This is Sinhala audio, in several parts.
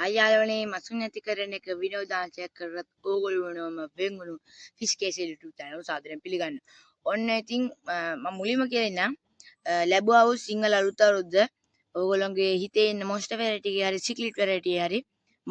අයියාලෝනේ මසුන් නැති කරන එක විනෝදාංශයක් කරත් ඕගොල්ලෝ වෙනවම වෙන්ගුණු ෆිෂ් කේසෙල් YouTube channel එක සාදරයෙන් පිළිගන්න. ඔන්න ඉතින් මම මුලින්ම කියලා ඉන්නම් ලැබුවා වූ සිංහල අලුත් අවුරුද්ද ඕගොල්ලෝගේ හිතේ ඉන්න මොන්ස්ටර් වෙරයිටි එකේ හරි සික්ලිට් වෙරයිටි එකේ හරි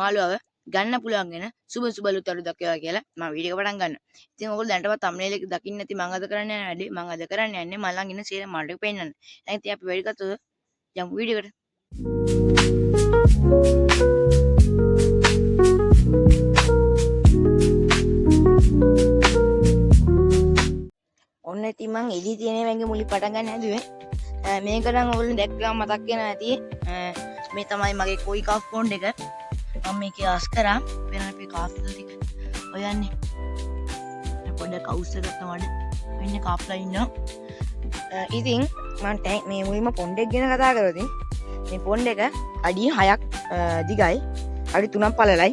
මාළුවව ගන්න පුළුවන් වෙන සුබ අලුත් අවුරුද්දක් වේවා කියලා මම වීඩියෝ එක පටන් ගන්නවා. ඉතින් ඕගොල්ලෝ දැනටවත් thumbnail එක දකින්න නැති මම අද කරන්න යන වැඩේ මම අද කරන්න යන්නේ මම ළඟ ඉන්න සීර මාළු ටික පෙන්නන්න. දැන් ඉතින් අපි වැඩි කතොද යමු වීඩියෝ එකට. ඔන්න ඉතින් මං එදී තියෙන මගේ මුලින් පටන් ගන්න හැදුවේ. මේක නම් ඔයගොල්ලෝ දැක්කම මතක් වෙනවා ඇති. මේ තමයි මගේ කොයි කාෆ් ෆෝන් එක. මම මේකේ ආස් කරා වෙන අපේ කාෆ් ටික හොයන්නේ. පොඩ්ඩක් කවුස් එකක් තමයි වෙන්නේ කාෆ්ලා ඉන්නවා. ඉතින් මම මේ මුලින්ම පොන්ඩ් එක ගැන කතා කරලා ඉතින් මේ පොන්ඩ් එක අඩි 6ක් දිගයි. අඩි 3ක් පළලයි.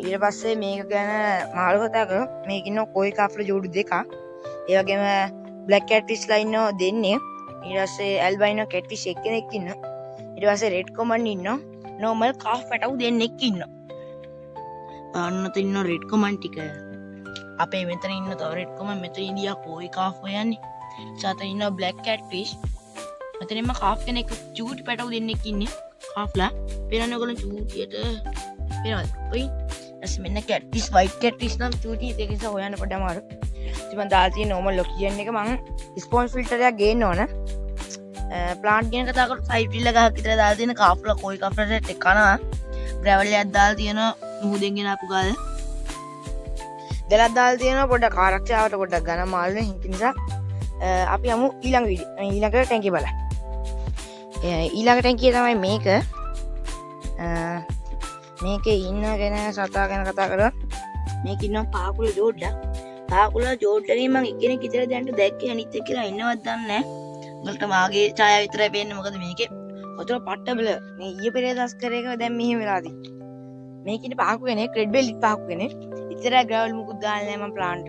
ඊට පස්සේ මේක ගැන මාළු කතා කරා. මේක ඉන්න කොයි කාෆ්ලා ජෝඩු දෙකක්. ඒ වගේම බ්ලැක් කැට්ෆිෂ්ලා ඉන්නවා දෙන්නේ. ඊට පස්සේ ඇල්බයිනෝ කැට්ෆිෂ් එක්කෙනෙක් ඉන්නවා. ඊට පස්සේ රෙඩ් කොමන් ඉන්නවා. නෝමල් කාෆ් පැටවු දෙන්නෙක් ඉන්නවා. අන්න තින්න රෙඩ් කොමන් ටික. අපේ මෙතන ඉන්න තව රෙඩ් කොමන් මෙතන ඉන්දියා කොයි කාෆ් හොයන්නේ. සතන ඉන්න බ්ලැක් කැට්ෆිෂ්. මෙතනම කාෆ් කෙනෙක් චූටි පැටවු දෙන්නෙක් ඉන්නේ. කාෆ්ලා. පේනන්නේ ඔයගොල්ලෝ චූටියට පේනවද? ඔයි. ඇස් මෙන්න කැට්ෆිෂ් වයිට් කැට්ෆිෂ් නම් චූටි ඒක නිසා හොයන්න පොඩ්ඩක් අමාරු. ඉතින් මම දාලා තියෙන නෝමල් ලොකියන් එක මම ස්පොන්ජ් ෆිල්ටර් එකක් ගේන්න ඕන. ප්ලාන්ට් ගැන කතා කරලා සයිඩ් ඩ්‍රිල් එකක් විතර දාලා තියෙන කාෆ්ලා කොයි කාෆ්ලා සෙට් එක කනවා. ග්‍රැවල් එකක් දාලා තියෙනවා මුහුදෙන් ගෙන ආපු ගාල. දෙලක් දාලා තියෙනවා පොඩ්ඩක් ආරක්ෂාවට පොඩ්ඩක් ගන්න මාළුනේ. ඒක නිසා අපි යමු ඊළඟ ටැංකිය බලන්න. ඊළඟ ටැංකිය තමයි මේක. මේකේ ඉන්න කෙන සතා ගැන කතා කරා. මේක ඉන්නවා පාකුල ජෝඩ්ඩක්. පාකුල ජෝඩ්ඩනේ මම එක්කෙනෙක් විතර දැන්ට දැක්කේ අනිත් එක්කලා ඉන්නවත් දන්නේ නැහැ. උගලට මාගේ ඡායාව විතරයි පේන්නේ. මොකද මේකේ ඔතන පට්ටබල මේ ඊයේ පෙරේද අස්කර එක දැන් මෙහෙම වෙලා තියෙන්නේ. මේක ඉන්නේ පාකු කෙනෙක් රෙඩ් බෙල්ලි පාකු කෙනෙක්. ඉතර ග්‍රැවල් මුකුත් දාන්නේ නැහැ මම ප්ලාන්ට්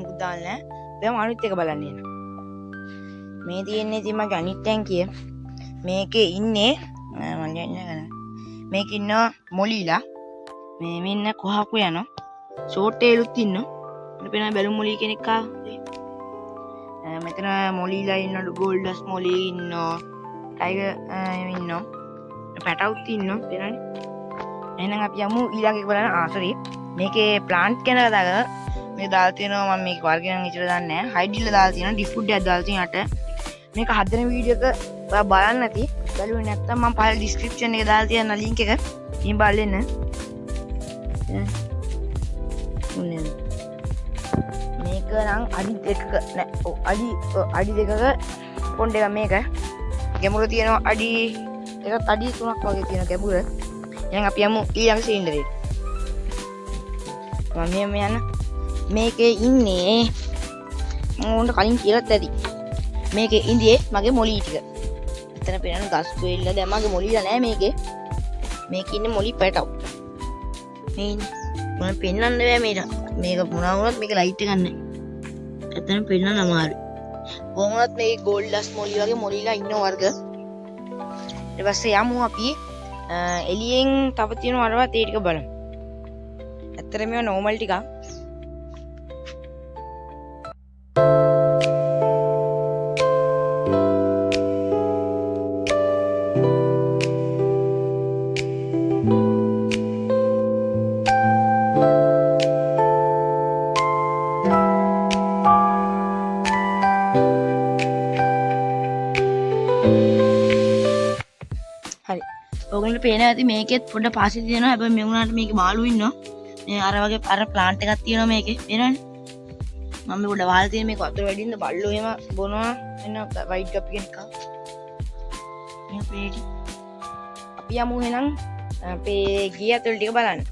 මුකුත් දාන්නේ නැහැ. දැන් අනිත් එක බලන්න එනවා. මේ තියෙන්නේ ඉතින් මගේ අනිත් ටැංකිය. මේකේ ඉන්නේ මම යන්නේ ගන්න. මේක ඉන්නවා මොලීලා. මේ මෙන්න කොහාකු යනවා. ෂෝට් ටේලුත් ඉන්නවා. මෙන්න පේන බැලුම් මොලී කෙනෙක් ආවා. මෙතන මොලීලා ඉන්නලු ගෝල්ඩස් මොලී ඉන්නවා. ටයිගර් ඉන්නවා. පැටවුත් ඉන්නවා. පේනවනේ. එහෙනම් අපි යමු ඊළඟ එක බලන්න. සෝරි. මේකේ ප්ලාන්ට් ගැන කතා කරලා මේ දාලා තියෙනවා මම මේක වර්ග නම් ඉතල දන්නේ නැහැ. හයිඩ්‍රිල් දාලා තියෙනවා. ඩිෆුඩ් එකක් දාලා තියෙනට මේක හදන වීඩියෝ එක ඔයා බලන්න නැති. බැලුවේ නැත්නම් මම පහළ ඩිස්ක්‍රිප්ෂන් එකේ දාලා තියෙන ලින්ක් එක ඉතින් බලන්න. මේක නම් අඩි 2ක නෑ. ඔව් අඩි 2ක පොන්ඩ් එක මේක. ගැඹුර තියෙනවා අඩි 3ක් වගේ තියෙන ගැඹුර. දැන් අපි යමු ඊළඟ සිලින්ඩරේට. මම යන්න. මේකේ ඉන්නේ මම උන්ට කලින් කියලාත් ඇති. මේකේ ඉඳියේ මගේ මොලී ටික. එතන පේන ගස් කොයිල්ල දැන් මගේ මොලීලා නෑ මේකේ. මේකේ ඉන්නේ මොලී පැටව්. මේ මම පෙන්නන්න බෑ මේක. මේක මොනවා වුණත් මේක ලයිට් එකක් නෑ. එතන පෙන්නන්න අමාරුයි. කොහොමවත් මේ ගෝල්ඩස් මොලී වගේ මොලීලා ඉන්න වර්ග. ඊට පස්සේ යමු අපි එළියෙන් තව තියෙන වරවත් ඒ ටික බලමු. ඇත්තට මේවා නෝමල් ටිකක්. ඔයගොල්ලන්ට පේන ඇති මේකෙත් පොඩ පාසි තියෙනවා. හැබැයි මේ වුණාට මේකේ මාළු ඉන්නවා. මේ අර වගේ අර ප්ලාන්ට් එකක් තියෙනවා මේකේ. පේනවනේ. මම මේ පොඩ වහලා තියෙන මේක වතුර වැඩි ඉන්න බල්ලෝ එහෙම බොනවා. එන්න වයිට් කප් කෙනෙක් ආවා. මේ පේටි. අපි යමු එහෙනම් අපේ ගිය ඇතුළ ටික බලන්න.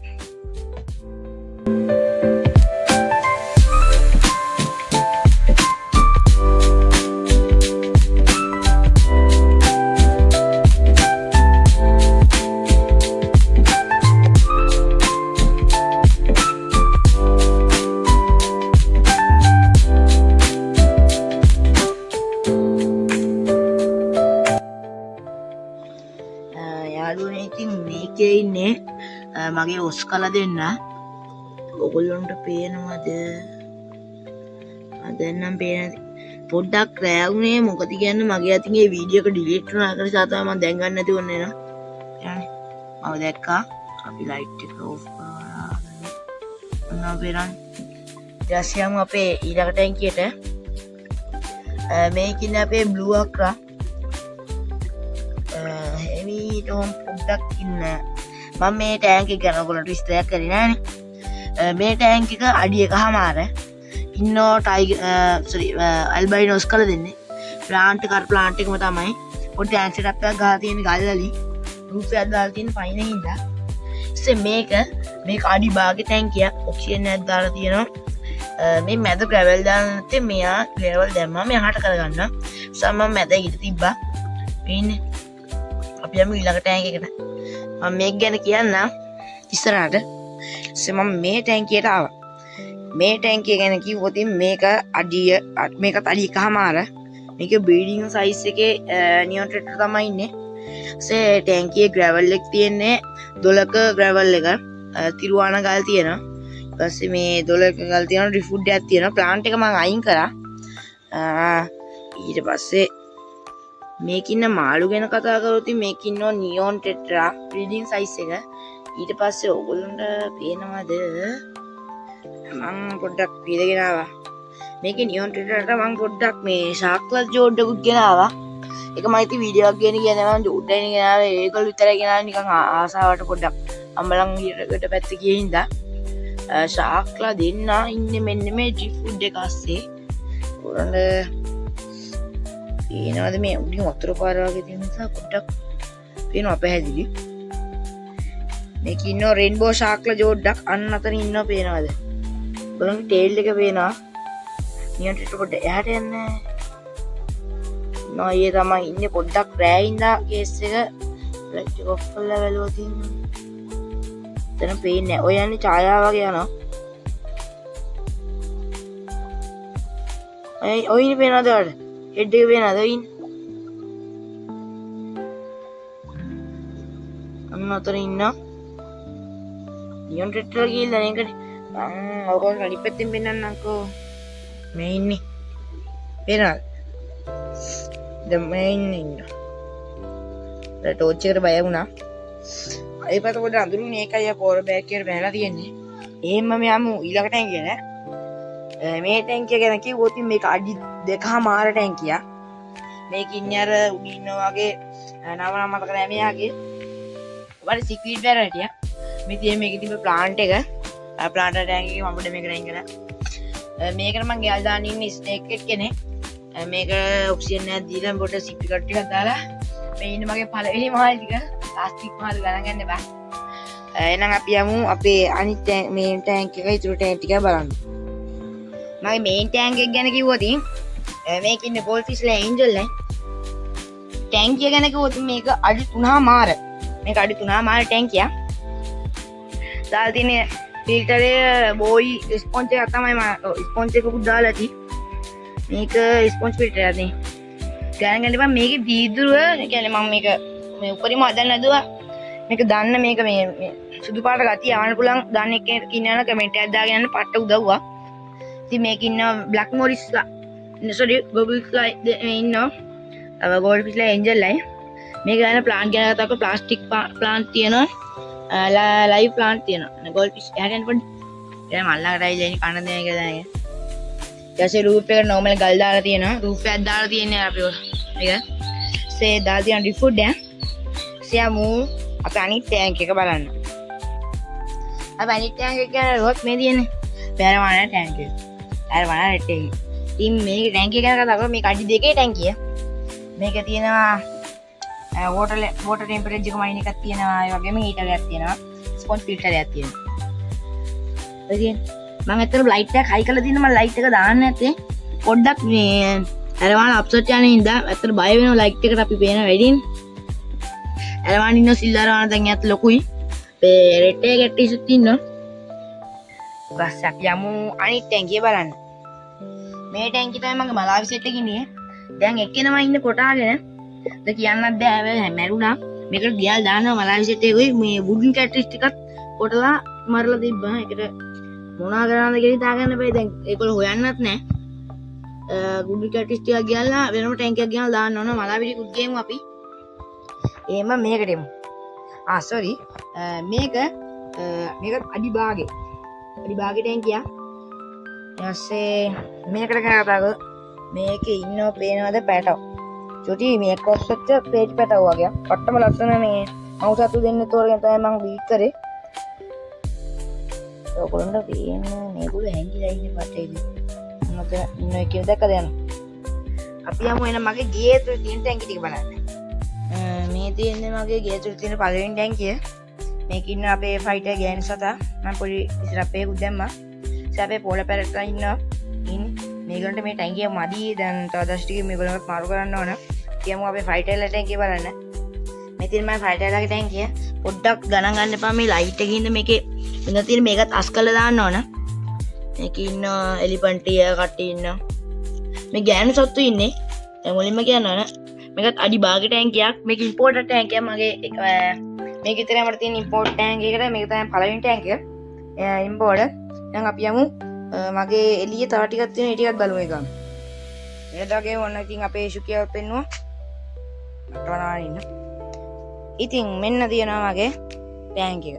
යාළුවනේ ඉතින් මේකේ ඉන්නේ මගේ ඔස්කල දෙන්න. ඔයගොල්ලන්ට පේනවද? දැන්නම් පේනද? පොඩ්ඩක් රෑවුනේ මොකද කියන්නේ මගේ අතින් මේ වීඩියෝ එක ඩිලීට් වුණා කියලා තමයි මම දැන් ගන්න නැති වුණේ නේ. යන්නේ. මම දැක්කා. අපි ලයිට් එක ඕෆ් කරලා අන්න පේරන්. ඊට අපේ ඊළඟ ටැංකියට මේකින් අපේ බ්ලූ අක්‍රා heavy ටෝම් පොඩ්ඩක් ඉන්න. මම මේ ටැංක් එක ගැන ඔයගොල්ලන්ට විස්තරයක් කරේ නෑනේ. මේ ටැංක් එක අඩි 1.5 ඉන්නෝ අල්බයිනෝස් කළ දෙන්නේ ප්ලාන්ට් එකම තමයි. පොඩි ටැංක් සෙටප් එකක් ගහලා තියෙන ගල්වලි රූෆ් එකක් දාලා තියෙන පයින් හින්දා. ඉතින් මේක අඩි භාගේ ටැංකියක් ඔක්සිජන් එකක් දාලා තියෙනවා. මේ මැද ග්‍රැවල් දාලා නැත්තේ මෙයා ග්‍රැවල් දැම්මම මෙහාට කරගන්න. සම මැද ඊට තිබ්බා. පේන්නේ. අපි යමු ඊළඟ ටැංක් එකට. මම මේක ගැන කියන්නම් ඉස්සරහට. මම මේ ටැංකියට ආවා. මේ ටැංකිය ගැන කිව්වොත් මේකත් අඩි 1.5. මේක බීඩින් සයිස් එකේ නියොන් ට්‍රැක්ටර් තමයි ඉන්නේ. ටැංකියේ ග්‍රැවල් එක තියෙන්නේ 12ක ග්‍රැවල් එක. තිරුවාන ගල් තියෙනවා. ඊපස්සේ මේ 12ක ගල් තියෙනවා රිෆුඩ් එකක් තියෙනවා. ප්ලාන්ට් එක මම අයින් කරා. ඊට පස්සේ මේකින්න මාළු ගැන කතා කරොත් මේකින්න නියොන් ටෙට්‍රා බ්‍රීඩින් සයිස් එක. ඊට පස්සේ ඕගොල්ලන්ට පේනවද මම පොඩ්ඩක් පිරගෙන ආවා. මේකේ නියොන් ටෙට්‍රාට මම පොඩ්ඩක් මේ ශාක්ලස් ජෝඩ්ඩකුත් ගෙනාවා. ඒක මම ඉතින් වීඩියෝ එකක් ගෙන කියන්නේ මම ජෝඩ්ඩයින් ගෙනාවා. ඒගොල්ලෝ විතරයි ගෙනාවා නිකන් ආසාවට පොඩ්ඩක් අම්බලන් ඊට පැත්තේ ගියේ හින්දා. ශාක්ලා දෙන්න ඉන්නේ මෙන්න මේ ඩ්‍රිෆුඩ් එක ASCII. ඕගොල්ලන්ට පේනවද මේ උඩින් වතුර පාර වගේ තියෙන නිසා පොඩ්ඩක් පේනවා පැහැදිලි. මේක ඉන්නෝ රේන්බෝ ශාක්ලා ජෝඩ්ඩක් අන්න අතන ඉන්නවා පේනවද? බලන්න ටේල් එක පේනවා. නියන්ට පොඩ්ඩ එහාට යන්නේ. නෝ ඊයේ තමයි ඉන්නේ පොඩ්ඩක් රෑ ඉඳලා කේස් එක ලයිට් එක ඔෆ් කරලා බැලුවා තියෙනවා. එතන පේන්නේ නැහැ. ඔය යන්නේ ඡායාව වගේ යනවා. ඔයින් පේනවද ඔයාලට? හෙඩ් එක පේනවද ඔයින්? අන්න අතන ඉන්නවා. නියොන් ටෙට්‍රා ගිහිල්ලා නේකට. ඔයගොල්ලෝ අනිත් පැත්තෙන් පෙන්නන්නම්කෝ. මේ ඉන්නේ. පේනවද? දැන් මේ ඉන්නේ. ටෝච් එකට බය වුණා. ඒ පැත්ත පොඩ්ඩ අඳුරුනේ ඒකයි ආ පෝර බෑග් එකට බැලලා තියෙන්නේ. එහෙම මෙ යමු ඊළඟ ටැංකිය නෑ. මේ ටැංකිය ගැන කිව්වොත් මේක අඩි 2.5 ටැංකියක්. මේක ඉන්නේ අර උඩින් වගේ නම මතක නෑ මෙයාගේ. ඔබට සික්විඩ් වැරටිය. මේ තියෙන මේකේ තිබ්බ ප්ලාන්ට් එක. ප්ලාන්ට් ටැංකිය එකේ මම පොඩ්ඩ මේක රයින් කරා. මේකට මම ගෑල් දාන්න ඉන්නේ ස්නේක් එකක් කෙනෙක්. මේක ඔක්සිජන් එකක් දීලා පොඩ සිප්පි කට් ටිකක් දාලා මේ ඉන්න මගේ පළවෙනි මාල් ටික ප්ලාස්ටික් මාල් ගණන් ගන්න බෑ. එහෙනම් අපි යමු අපේ අනිත් මේ ටැංක් එක ඉතුරු ටැංක් ටික බලන්න. මගේ මේන් ටැංක් එක ගැන කිව්වොත් මේක ඉන්නේ ගෝල්ඩ්ෆිෂ්ලා ඒන්ජල් නේ. ටැංකිය ගැන කිව්වොත් මේක අඩි 3.5. මේක අඩි 3.5 ටැංකියක්. දාලා තියෙන්නේ ෆිල්ටරේ බෝයි ස්පොන්ජ් එකක් තමයි මම ස්පොන්ජ් එකකුත් දාලා ඇති. මේක ස්පොන්ජ් ෆිල්ටර් එකක් නේ. ගණන් ගන්න බෑ මේකේ වීදුරුව කියන්නේ මම මේක මේ උඩරිම හදන්න නදුවා. මේක දන්න මේක මේ සුදු පාට ගතිය ආවන්න පුළුවන් දන්න එක්ක ඉන්නවනම් කමෙන්ට් එකක් දාගෙන යන්න පට්ට උදව්වා. ඉතින් මේක ඉන්නවා බ්ලැක් මොරිස්ලා සෝරි ගෝල්ඩ්ෆිෂ්ලා ඉන්නවා. ගෝල්ඩ්ෆිෂ්ලා ඒන්ජල් ලයි. මේක ගන්න ප්ලාන්ට් ගැන කතා කරලා ප්ලාස්ටික් ප්ලාන්ට් තියෙනවා. ලයිව් ප්ලාන්ට් තියෙනවා. ගෝල්ඩ්ෆිෂ් එහාට යන්න පොඩි. දැන් මල්ලාකට ඇවිල්ලා ඉන්නේ කන දෙන එක දැන්. ඊටසේ රූෆ් එකට නෝමල් ගල් දාලා තියෙනවා. රූෆ් එකක් දාලා තියෙන්නේ අපි මේක. සේ දාලා තියෙන රිෆුඩ් එක. සියමු අපි අනිත් ටැංක් එක බලන්න. අපි අනිත් ටැංක් එක ගැන රොත් මේ තියෙන්නේ. පැරවන ටැංක් එක. පැරවන රෙට් එක. ඉතින් මේක ටැංක් එක ගැන කතා කරමු. මේක අඩි 2 ටැංකිය. මේක තියෙනවා water temperature මයින් එකක් තියෙනවා. ඒ වගේම හීටර් එකක් තියෙනවා. ස්පොන්ජ් ෆිල්ටර් එකක් තියෙනවා. හරිද? මම ඇත්තටම ලයිට් එකක් හයි කරලා තියෙනවා. මම ලයිට් එක දාන්න නැත්තේ පොඩ්ඩක් මේ ඇරවාන අප්සෙට් යන හින්දා ඇත්තට බය වෙනවා ලයිට් එකට අපි පේන වැඩින්. ඇරවාන ඉන්න සිල්ලාරවාන දැන් යාත් ලොකුයි. මේ රෙට් එක ගැට්ටිසුත් ඉන්නවා. ඊපස්සේ අපි යමු අනිත් ටැංකිය බලන්න. මේ ටැංකිය තමයි මගේ මලාවි සෙට් එකේ ඉන්නේ. දැන් එක්කෙනම ඉන්න කොටාගෙන ද කියන්නත් බෑ මැරුණා. මේකට ගියල් දානවා මලා විසිට එකයි මේ වුඩන් කැට්රිස් ටිකක් කොටලා මරලා තිබ්බා. ඒකට මොනවා කරන්නද කියලා හිතාගන්න බෑ. දැන් ඒගොල්ලෝ හොයන්නත් නැහැ. වුඩන් කැට්රිස් ටිකක් ගියලා වෙනම ටැංකියක් ගියලා දාන්න ඕන. මලා විසිකුත් ගේමු අපි. එහෙම මේකට එමු. sorry. මේක අඩි භාගේ ටැංකියක්. ඊපස්සේ මේකට කතා කරා මේකේ ඉන්නව පේනවද පැටව. චුටි මේ ක්‍රොස් වෙච්ච පේජ් පැටව වගේ. පට්ටම ලස්සන මේ මවුස් අතු දෙන්න තෝරගෙන තමයි මම බීට් කරේ. ඔයගොල්ලන්ට පේන්නේ මේගොල්ලෝ හැංගිලා ඉන්නේ පැටේදී. මම ඉන්න එකේ දැක්කද යන. අපි යමු එන මගේ ගේ ඇතුලේ තියෙන ටැංකිය ටික බලන්න. මේ තියෙන්නේ මගේ ගේ ඇතුලේ තියෙන පළවෙනි ටැංකිය. මේක ඉන්න අපේ ෆයිටර් ගෑනු සතා. මම පොඩි ඉස්සරහට දැම්මා. අපේ පොළ පැරට්ලා ඉන්නවා. මේගොල්ලන්ට මේ ටැංකිය මදි. දැන් තව දවස් ටිකකින් මේගොල්ලන්ට මාරු කරන්න ඕන. කියමු අපේ ෆයිටර්ලා ටැංකිය බලන්න. මේ තියෙන මම ෆයිටර්ලාගේ ටැංකිය. පොඩ්ඩක් ගණන් ගන්න එපා මේ ලයිට් එකේ ඉන්න මේකේ වෙන තියෙන මේකත් අස් කරලා දාන්න ඕන. මේකේ ඉන්න එලිෆන්ටිය කට්ටිය ඉන්නවා. මේ ගෑනු සත්තු ඉන්නේ. දැන් මුලින්ම කියන්න ඕන. මේකත් අඩි භාග ටැංකියක්. මේක ඉම්පෝර්ටඩ් ටැංකියක්. මගේ මේක විතරයි මට තියෙන ඉම්පෝර්ට් ටැංකිය එකට. මේක තමයි පළවෙනි ටැංකිය. ඉම්පෝර්ට්. දැන් අපි යමු මගේ එළියේ තව ටිකක් තියෙන ඒ ටිකත් බලමු එකම. එදාගේ ඔන්න ඉතින් අපේ ශුකියව පෙන්නුවා. නටවනවා ඉන්න. ඉතින් මෙන්න තියෙනවා මගේ ටැංක් එක.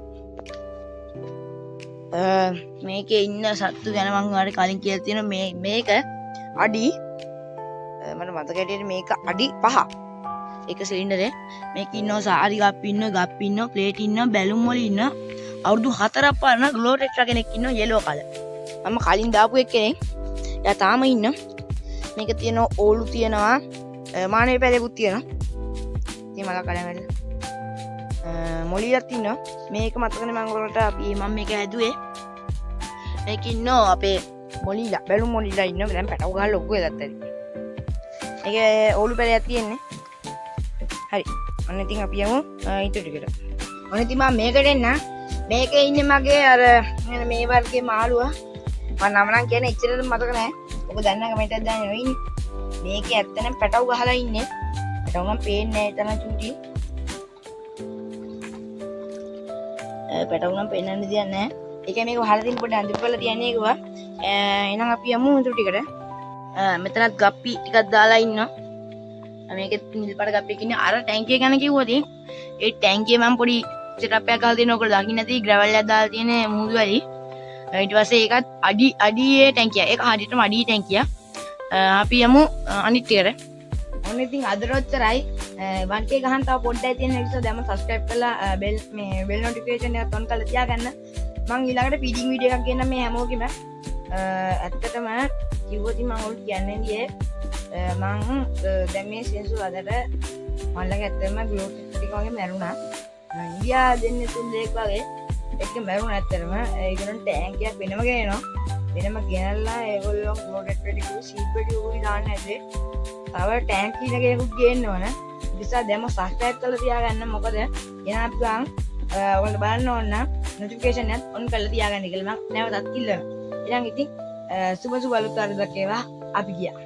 මේකේ ඉන්න සත්තු ගැන මම ඔයාලට කලින් කියලා තියෙනවා මේක අඩි මට මතක හැටියට මේක අඩි 5. එක සිලින්ඩරේ මේක ඉන්නවා සාරි ගප්පි ඉන්නවා ප්ලේට් ඉන්නවා බැලුම් වල ඉන්නවා අවුරුදු 4ක් පාන ග්ලෝ ටෙට්‍රා කෙනෙක් ඉන්නවා යෙලෝ කලර්. මම කලින් දාපු එක්කෙනෙක්. එයා තාම ඉන්න. මේක තියෙනවා ඕලු තියෙනවා මානව පැලෙකුත් තියෙනවා. ඉතින් මල කලින් වැඩ. මොලියක් ඉන්නවා. මේක මතකනේ මම ඔයාලට මම මේක හැදුවේ. මේක ඉන්නවා අපේ මොලිලා බැලුම් මොලිලා ඉන්නවා. දැන් පැටව ගහලා ලොකු වෙලත් ඇති. ඒකේ ඕලු පැලයක් තියෙන්නේ. හරි. අන්න ඉතින් අපි යමු ඊට ටිකට. ඔන්න ඉතින් මම මේකට එන්න. මේකේ ඉන්නේ මගේ අර මේ වර්ගයේ මාළුවා. මම නම නම් කියන්නේ ඉච්චරට මතක නැහැ. ඔබ දන්නා කමෙන්ට් එකක් දාන්න වෙන්නේ. මේකේ ඇත්තටම පැටව ගහලා ඉන්නේ. පැටව නම් පේන්නේ නැහැ එතන චූටි. පැටව නම් පේන්නන්න දෙයක් නැහැ. ඒකයි මේක වහලා තින් පොඩ්ඩක් අඳුර කරලා තියන්නේ ඒකවා. එහෙනම් අපි යමු ඊට ටිකට. මෙතනත් ගප්පි ටිකක් දාලා ඉන්නවා. මේකෙත් නිල් පාට ගප්පියක් ඉන්නේ. අර ටැංකිය ගැන කිව්වොත් ඒ ටැංකිය මම පොඩි සෙටප් එකක් ගහලා තියෙනවා. ඔයගොල්ලෝ දකින්න නැති ග්‍රැවල් එකක් දාලා තියෙන මුහුදු වැලි. ඊට පස්සේ ඒකත් අඩියේ ටැංකියක්. ඒක හරියටම අඩියේ ටැංකියක්. අපි යමු අනිත් එකට. ඔන්න ඉතින් අද රොච්චරයි 1k ගහන්න තව පොඩ්ඩයි තියෙන නිසා දැන්ම subscribe කරලා bell notification එකත් on කරලා තියාගන්න. මම ඊළඟට feeding video එකක් ගෙන්න මේ හැමෝගෙම. ඇත්තටම කිව්වොත් මම ඔයාලට කියන්නේ නෑ. මම දැන් මේ සෙන්සුරාදට මල්ලක ඇත්තටම ග්ලෝ ටික වගේ මැරුණා. ඉන්දියා දෙන්නේ තුන් දෙනෙක් වගේ එක මැරුණා ඇත්තටම. ඒගොල්ලන් ටැංකියක් වෙනම ගෙනනවා. වෙනම ගෙනල්ලා ඒගොල්ලෝ ග්ලෝ ටෙට්‍රටික් සීප් පිටි උඩ දාන්න ඇද්දේ. තව ටැංක් එකකුත් ගේන්න ඕන. ඒ නිසා දැන්ම subscribe කරලා තියාගන්න. මොකද එනවා ගාන ඔයාලට බලන්න ඕන නම් notification එකත් on කරලා තියාගන්න කියලා මම නැවතත් ඉල්ලනවා. ඊළඟ ඉතින් සුබ අලුත් වරුද්දක් වේවා. අපි ගියා.